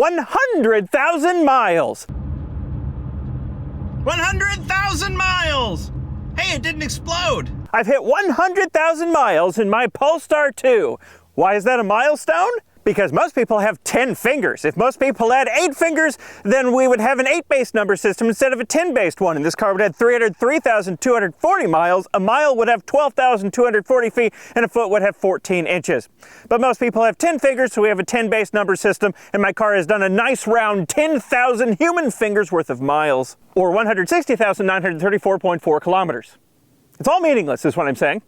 100,000 miles! 100,000 miles! Hey, it didn't explode! I've hit 100,000 miles in my Polestar 2. Why is that a milestone? Because most people have 10 fingers. If most people had 8 fingers, then we would have an 8-based number system instead of a 10-based one. And this car would have 303,240 miles. A mile would have 12,240 feet, and a foot would have 14 inches. But most people have 10 fingers, so we have a 10-based number system, and my car has done a nice round 10,000 human fingers worth of miles, or 160,934.4 kilometers. It's all meaningless, is what I'm saying.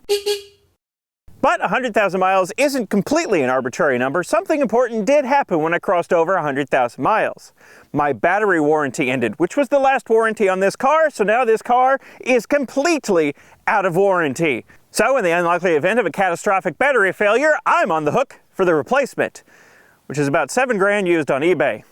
But 100,000 miles isn't completely an arbitrary number. Something important did happen when I crossed over 100,000 miles. My battery warranty ended, which was the last warranty on this car, so now this car is completely out of warranty. So in the unlikely event of a catastrophic battery failure, I'm on the hook for the replacement, which is about $7,000 used on eBay.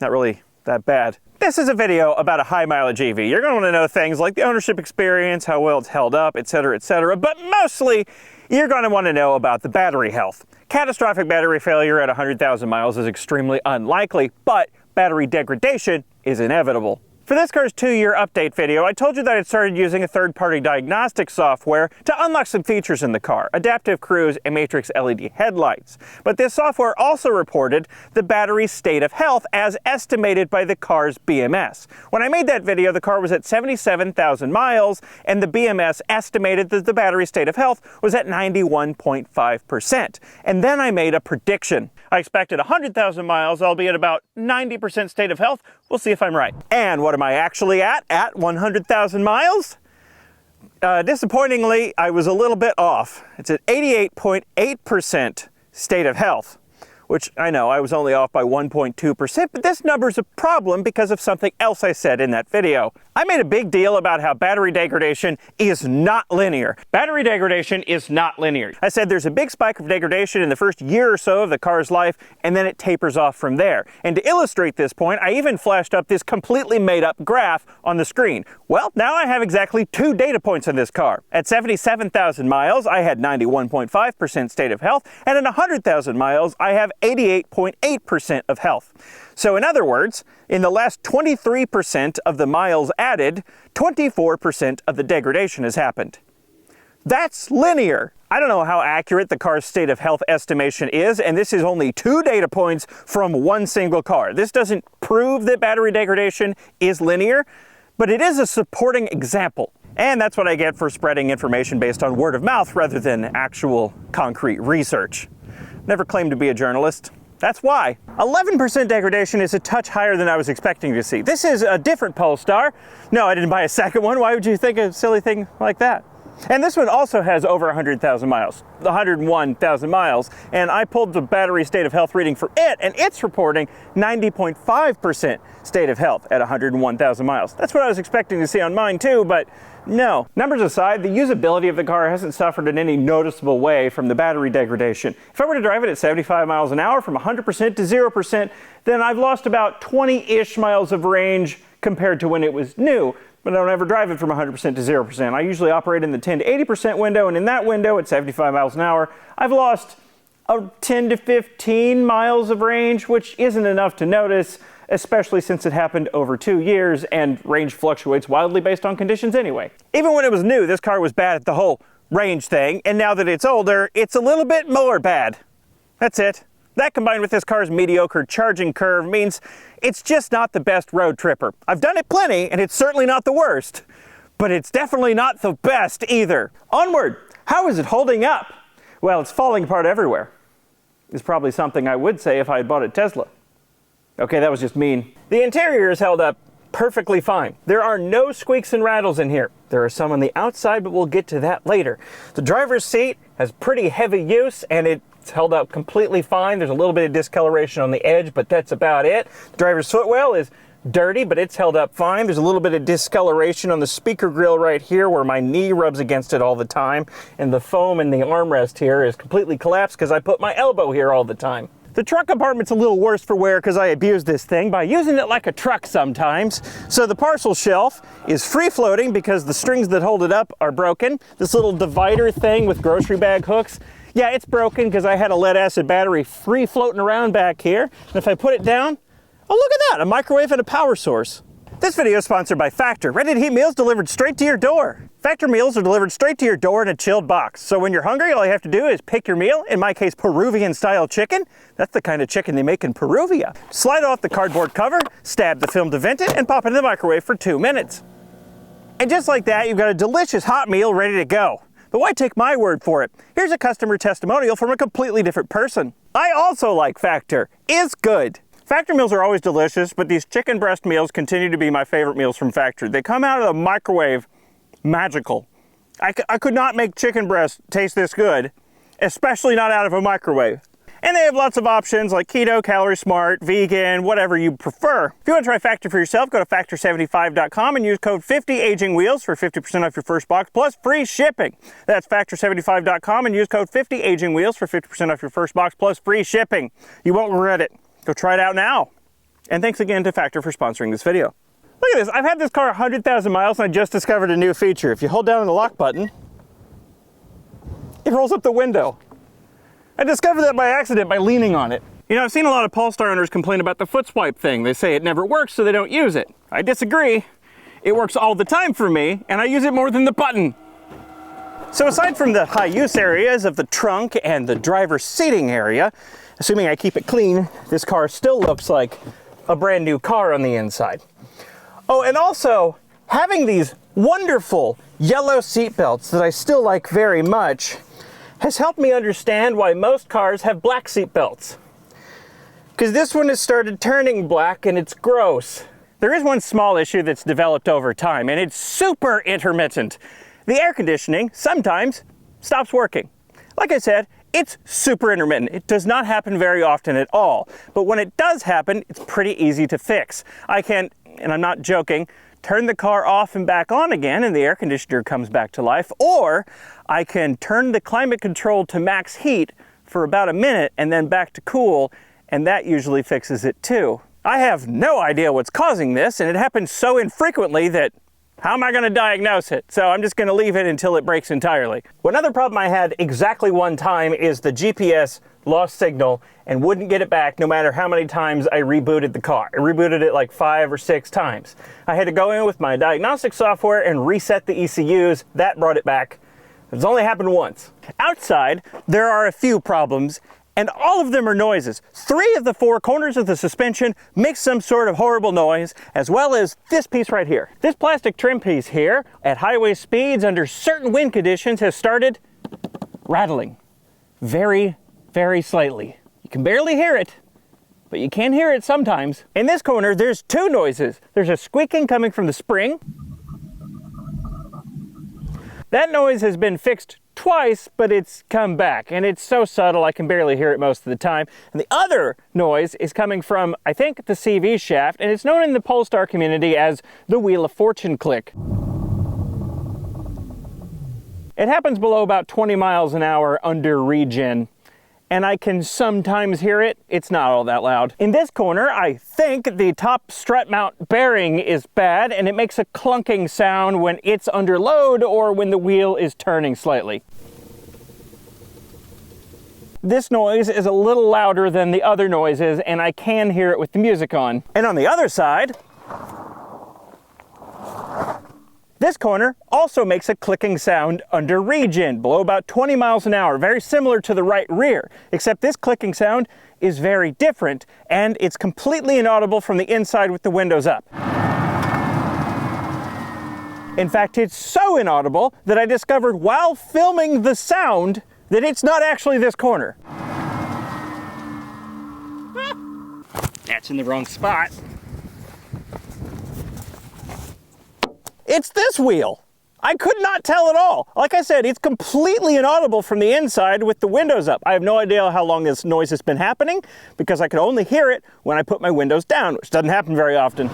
Not really that bad. This is a video about a high mileage EV. You're going to want to know things like the ownership experience, how well it's held up, etc., but mostly you're going to want to know about the battery health. Catastrophic battery failure at 100,000 miles is extremely unlikely, but battery degradation is inevitable. For this car's 2-year update video, I told you that I'd started using a third-party diagnostic software to unlock some features in the car, adaptive cruise and matrix LED headlights. But this software also reported the battery's state of health as estimated by the car's BMS. When I made that video, the car was at 77,000 miles, and the BMS estimated that the battery state of health was at 91.5%. And then I made a prediction. I expected 100,000 miles, I'll be at about 90% state of health. We'll see if I'm right. And what am I actually at 100,000 miles? Disappointingly, I was a little bit off. It's at 88.8% state of health, which I know I was only off by 1.2%, but this number's a problem because of something else I said in that video. I made a big deal about how battery degradation is not linear. Battery degradation is not linear. I said there's a big spike of degradation in the first year or so of the car's life, and then it tapers off from there. And to illustrate this point, I even flashed up this completely made up graph on the screen. Well, now I have exactly 2 data points on this car. At 77,000 miles, I had 91.5% state of health, and at 100,000 miles, I have 88.8% of health. So in other words, in the last 23% of the miles added, 24% of the degradation has happened. That's linear. I don't know how accurate the car's state of health estimation is, and this is only 2 data points from one single car. This doesn't prove that battery degradation is linear, but it is a supporting example. And that's what I get for spreading information based on word of mouth rather than actual concrete research. Never claimed to be a journalist. That's why. 11% degradation is a touch higher than I was expecting to see. This is a different Polestar. No, I didn't buy a second one. Why would you think a silly thing like that? And this one also has over 100,000 miles, 101,000 miles. And I pulled the battery state of health reading for it, and it's reporting 90.5% state of health at 101,000 miles. That's what I was expecting to see on mine too, but no. Numbers aside, the usability of the car hasn't suffered in any noticeable way from the battery degradation. If I were to drive it at 75 miles an hour from 100% to 0%, then I've lost about 20-ish miles of range compared to when it was new. But I don't ever drive it from 100% to 0%. I usually operate in the 10 to 80% window, and in that window at 75 miles an hour, I've lost 10 to 15 miles of range, which isn't enough to notice, especially since it happened over 2 years, and range fluctuates wildly based on conditions anyway. Even when it was new, this car was bad at the whole range thing, and now that it's older, it's a little bit more bad. That's it. That combined with this car's mediocre charging curve means it's just not the best road tripper. I've done it plenty, and it's certainly not the worst, but it's definitely not the best either. Onward! How is it holding up? Well, it's falling apart everywhere. It's probably something I would say if I had bought a Tesla. Okay, that was just mean. The interior is held up perfectly fine. There are no squeaks and rattles in here. There are some on the outside, but we'll get to that later. The driver's seat has pretty heavy use, and it's held up completely fine. There's a little bit of discoloration on the edge, but that's about it. The driver's footwell is dirty, but it's held up fine. There's a little bit of discoloration on the speaker grill right here where my knee rubs against it all the time, and the foam in the armrest here is completely collapsed because I put my elbow here all the time. The truck compartment's a little worse for wear because I abuse this thing by using it like a truck sometimes. So the parcel shelf is free floating because the strings that hold it up are broken. This little divider thing with grocery bag hooks, yeah, it's broken because I had a lead acid battery free floating around back here. And if I put it down, Oh, look at that, a microwave and a power source. This video is sponsored by Factor, ready-to-heat meals delivered straight to your door. Factor meals are delivered straight to your door in a chilled box. So when you're hungry, all you have to do is pick your meal, in my case, Peruvian-style chicken. That's the kind of chicken they make in Peruvia. Slide off the cardboard cover, stab the film to vent it, and pop it in the microwave for 2 minutes. And just like that, you've got a delicious hot meal ready to go. But why take my word for it? Here's a customer testimonial from a completely different person. I also like Factor. It's good. Factor meals are always delicious, but these chicken breast meals continue to be my favorite meals from Factor. They come out of the microwave magical. I could not make chicken breast taste this good, especially not out of a microwave. And they have lots of options like keto, calorie smart, vegan, whatever you prefer. If you want to try Factor for yourself, go to factor75.com and use code 50AgingWheels for 50% off your first box plus free shipping. That's factor75.com and use code 50AgingWheels for 50% off your first box plus free shipping. You won't regret it. Go try it out now. And thanks again to Factor for sponsoring this video. Look at this, I've had this car 100,000 miles and I just discovered a new feature. If you hold down the lock button, it rolls up the window. I discovered that by accident by leaning on it. You know, I've seen a lot of Polestar owners complain about the foot swipe thing. They say it never works, so they don't use it. I disagree. It works all the time for me, and I use it more than the button. So aside from the high use areas of the trunk and the driver's seating area, assuming I keep it clean, this car still looks like a brand new car on the inside. Oh, and also, having these wonderful yellow seat belts that I still like very much has helped me understand why most cars have black seat belts. Because this one has started turning black and it's gross. There is one small issue that's developed over time, and it's super intermittent. The air conditioning sometimes stops working. Like I said, it's super intermittent. It does not happen very often at all. But when it does happen, it's pretty easy to fix. I can, and I'm not joking, turn the car off and back on again and the air conditioner comes back to life, or I can turn the climate control to max heat for about a minute and then back to cool, and that usually fixes it too. I have no idea what's causing this, and it happens so infrequently that how am I going to diagnose it? So I'm just going to leave it until it breaks entirely. One other problem I had exactly one time is the GPS lost signal and wouldn't get it back no matter how many times I rebooted the car. I rebooted it like 5 or 6 times. I had to go in with my diagnostic software and reset the ECUs. That brought it back. It's only happened once. Outside, there are a few problems, and all of them are noises. 3 of the 4 corners of the suspension make some sort of horrible noise, as well as this piece right here. This plastic trim piece here, at highway speeds under certain wind conditions, has started rattling. Very, very slightly. You can barely hear it, but you can hear it sometimes. In this corner, there's 2 noises. There's a squeaking coming from the spring. That noise has been fixed twice, but it's come back, and it's so subtle I can barely hear it most of the time. And the other noise is coming from, I think, the CV shaft, and it's known in the Polestar community as the Wheel of Fortune click. It happens below about 20 miles an hour under regen, and I can sometimes hear it. It's not all that loud. In this corner, I think the top strut mount bearing is bad, and it makes a clunking sound when it's under load or when the wheel is turning slightly. This noise is a little louder than the other noises, and I can hear it with the music on. And on the other side, this corner also makes a clicking sound under regen, below about 20 miles an hour, very similar to the right rear, except this clicking sound is very different, and it's completely inaudible from the inside with the windows up. In fact, it's so inaudible that I discovered while filming the sound that it's not actually this corner. That's in the wrong spot. It's this wheel. I could not tell at all. Like I said, it's completely inaudible from the inside with the windows up. I have no idea how long this noise has been happening because I could only hear it when I put my windows down, which doesn't happen very often.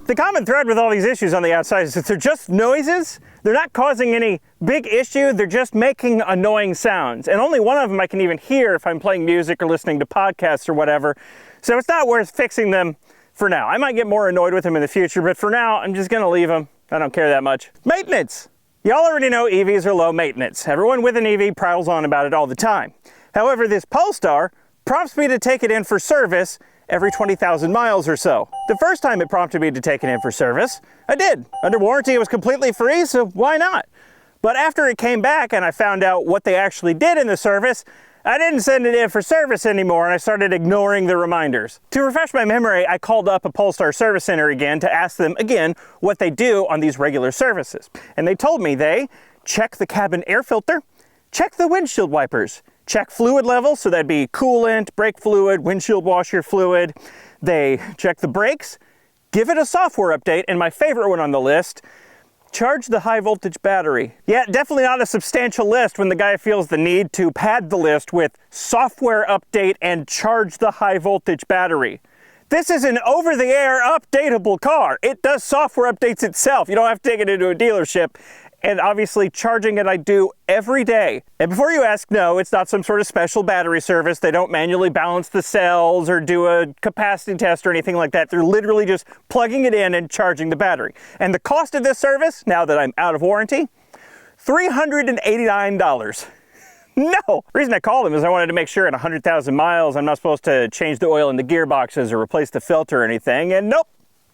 The common thread with all these issues on the outside is that they're just noises. They're not causing any big issue. They're just making annoying sounds. And only one of them I can even hear if I'm playing music or listening to podcasts or whatever. So it's not worth fixing them for now. I might get more annoyed with them in the future, but for now, I'm just gonna leave them. I don't care that much. Maintenance. Y'all already know EVs are low maintenance. Everyone with an EV prattles on about it all the time. However, this Polestar prompts me to take it in for service every 20,000 miles or so. The first time it prompted me to take it in for service, I did. Under warranty, it was completely free, so why not? But after it came back and I found out what they actually did in the service, I didn't send it in for service anymore, and I started ignoring the reminders. To refresh my memory, I called up a Polestar service center again to ask them again what they do on these regular services. And they told me they check the cabin air filter, check the windshield wipers, check fluid levels, so that'd be coolant, brake fluid, windshield washer fluid. They check the brakes, give it a software update, and my favorite one on the list, charge the high voltage battery. Yeah, definitely not a substantial list when the guy feels the need to pad the list with software update and charge the high voltage battery. This is an over-the-air updatable car. It does software updates itself. You don't have to take it into a dealership. And obviously charging it I do every day. And before you ask, no, it's not some sort of special battery service. They don't manually balance the cells or do a capacity test or anything like that. They're literally just plugging it in and charging the battery. And the cost of this service, now that I'm out of warranty, $389. No! The reason I called them is I wanted to make sure at 100,000 miles I'm not supposed to change the oil in the gearboxes or replace the filter or anything, and nope.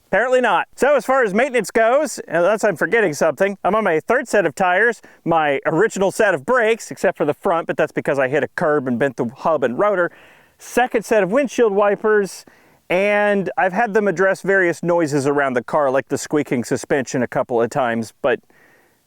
Apparently not. So as far as maintenance goes, unless I'm forgetting something, I'm on my third set of tires, my original set of brakes, except for the front, but that's because I hit a curb and bent the hub and rotor, second set of windshield wipers, and I've had them address various noises around the car, like the squeaking suspension a couple of times, but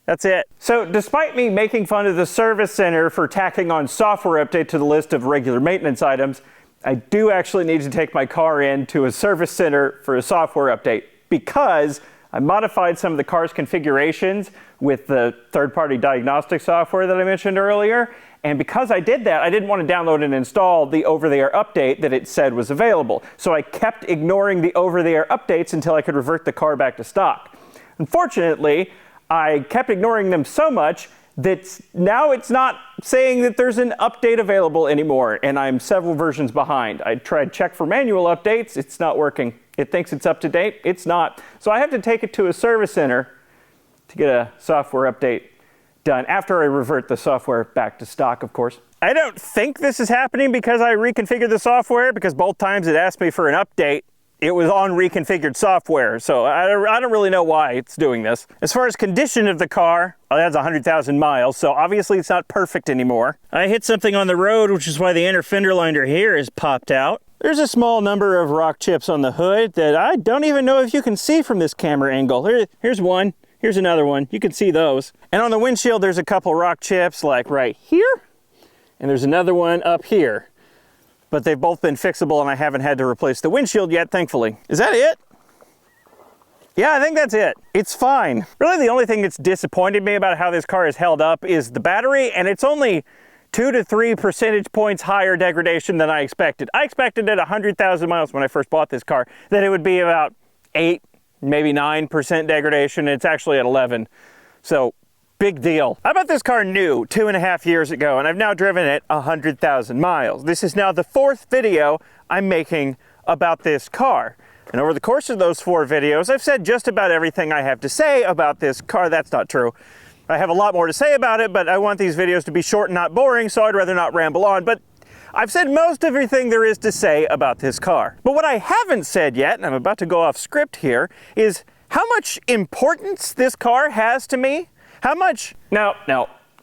that's it. So despite me making fun of the service center for tacking on software update to the list of regular maintenance items, I do actually need to take my car in to a service center for a software update because I modified some of the car's configurations with the third-party diagnostic software that I mentioned earlier. And because I did that, I didn't want to download and install the over-the-air update that it said was available. So I kept ignoring the over-the-air updates until I could revert the car back to stock. Unfortunately, I kept ignoring them so much that now it's not saying that there's an update available anymore, and I'm several versions behind. I tried check for manual updates, it's not working. It thinks it's up to date, it's not. So I have to take it to a service center to get a software update done, after I revert the software back to stock, of course. I don't think this is happening because I reconfigured the software, because both times it asked me for an update, it was on reconfigured software, so I don't really know why it's doing this. As far as condition of the car, well, that's 100,000 miles, so obviously it's not perfect anymore. I hit something on the road, which is why the inner fender liner here is popped out. There's a small number of rock chips on the hood that I don't even know if you can see from this camera angle. Here's one, here's another one, you can see those. And on the windshield there's a couple rock chips like right here, and there's another one up here. But they've both been fixable and I haven't had to replace the windshield yet, thankfully. Is that it? Yeah, I think that's it. It's fine. Really the only thing that's disappointed me about how this car is held up is the battery, and it's only 2 to 3 percentage points higher degradation than I expected. I expected at 100,000 miles when I first bought this car that it would be about 8, maybe 9% degradation. It's actually at 11. So big deal. I bought this car new 2.5 years ago, and I've now driven it 100,000 miles. This is now the 4th video I'm making about this car. And over the course of those 4 videos, I've said just about everything I have to say about this car. That's not true. I have a lot more to say about it, but I want these videos to be short and not boring, so I'd rather not ramble on. But I've said most everything there is to say about this car. But what I haven't said yet, and I'm about to go off script here, is how much importance this car has to me. How much? No.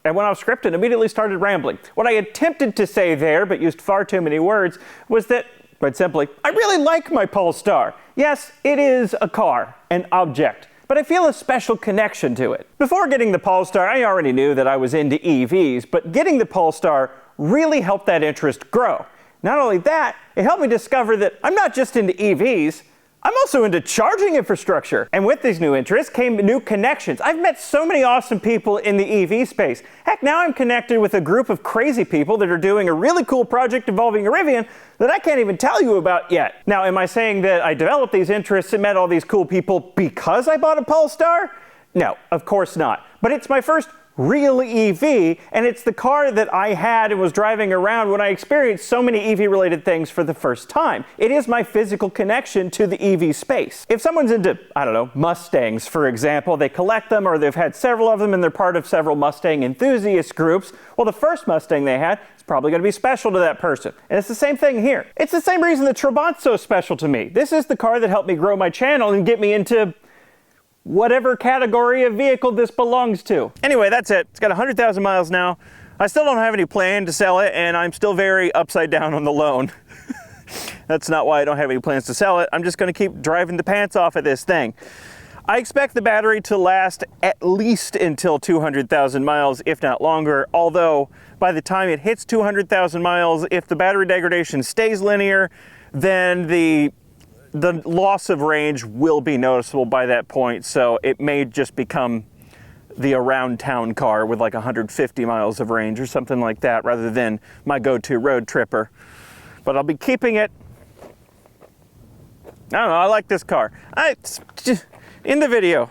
I went off script and immediately started rambling. What I attempted to say there, but used far too many words, was that, quite simply, I really like my Polestar. Yes, it is a car, an object, but I feel a special connection to it. Before getting the Polestar, I already knew that I was into EVs, but getting the Polestar really helped that interest grow. Not only that, it helped me discover that I'm not just into EVs, I'm also into charging infrastructure. And with these new interests came new connections. I've met so many awesome people in the EV space. Heck, now I'm connected with a group of crazy people that are doing a really cool project involving a Rivian that I can't even tell you about yet. Now, am I saying that I developed these interests and met all these cool people because I bought a Polestar? No, of course not. But it's my first real EV, and it's the car that I had and was driving around when I experienced so many EV-related things for the first time. It is my physical connection to the EV space. If someone's into, I don't know, Mustangs, for example, they collect them or they've had several of them and they're part of several Mustang enthusiast groups, well, the first Mustang they had is probably going to be special to that person. And it's the same thing here. It's the same reason the Trabant's so special to me. This is the car that helped me grow my channel and get me into whatever category of vehicle this belongs to. Anyway, that's it. It's got 100,000 miles now. I still don't have any plan to sell it, and I'm still very upside down on the loan. That's not why I don't have any plans to sell it. I'm just going to keep driving the pants off of this thing. I expect the battery to last at least until 200,000 miles, if not longer, although by the time it hits 200,000 miles, if the battery degradation stays linear, then the loss of range will be noticeable by that point, so it may just become the around town car with like 150 miles of range or something like that rather than my go-to road tripper. But I'll be keeping it. I don't know, I like this car. In the video.